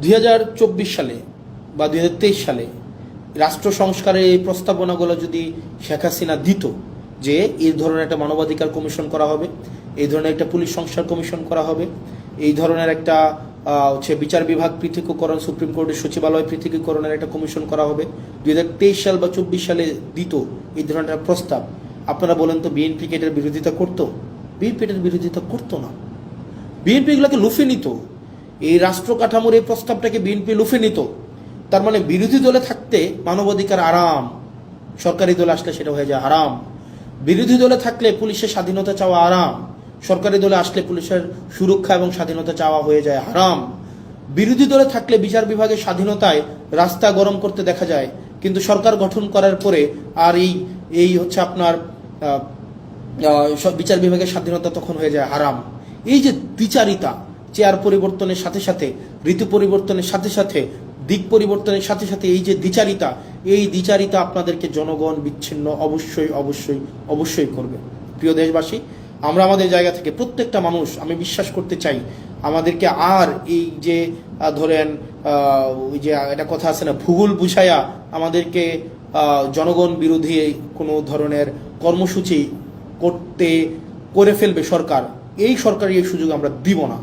2024 সালে বা 2023 সালে রাষ্ট্র সংস্কারের এই প্রস্তাবনাগুলো যদি শেখ হাসিনা দিত যে এই ধরনের একটা মানবাধিকার কমিশন করা হবে, এই ধরনের একটা পুলিশ সংস্কার কমিশন করা হবে, এই ধরনের একটা বিচার বিভাগ পৃথকীকরণ, সুপ্রিম কোর্টের সচিবালয় পৃথকীকরণের একটা কমিশন করা হবে, 2023 সাল বা 24 সালে দিত এই ধরনের একটা প্রস্তাব, আপনারা বলেন তো বিএনপি এটার বিরোধিতা করতো? বিএনপি এটার বিরোধিতা করতো না। বিএনপি এগুলোকে লুফে নিত। এই রাষ্ট্র কাঠামোর এই প্রস্তাবটাকে বিএনপি লুফে নিত। তার মানে বিরোধী দলে থাকতে মানবাধিকার আরাম, সরকারি দলে আসলে সেটা হয়ে যায় হারাম। বিরোধী দলে থাকলে পুলিশের স্বাধীনতা চাওয়া আরাম, সরকারি দলে আসলে পুলিশের সুরক্ষা এবং স্বাধীনতা চাওয়া হয়ে যায় হারাম। বিরোধী দলে থাকলে বিচার বিভাগের স্বাধীনতায় রাস্তা গরম করতে দেখা যায়, কিন্তু সরকার গঠন করার পরে আর এই হচ্ছে আপনার বিচার বিভাগের স্বাধীনতা তখন হয়ে যায় হারাম। এই যে দ্বিচারিতা, চেয়ার পরিবর্তনের সাথে সাথে, ঋতু পরিবর্তনের সাথে সাথে, দিক পরিবর্তনের সাথে সাথে এই যে দ্বিচারিতা, এই দ্বিচারিতা আপনাদেরকে জনগণ বিচ্ছিন্ন অবশ্যই অবশ্যই অবশ্যই করবে। প্রিয় দেশবাসী, আমরা আমাদের জায়গা থেকে প্রত্যেকটা মানুষ, আমি বিশ্বাস করতে চাই আমাদেরকে আর এই যে ধরেন ওই যে একটা কথা আছে না, ভূগোল বুঝাইয়া আমাদেরকে জনগণ বিরোধী কোনো ধরনের কর্মসূচি করে ফেলবে সরকার, এই সরকারি এই সুযোগ আমরা দিব না।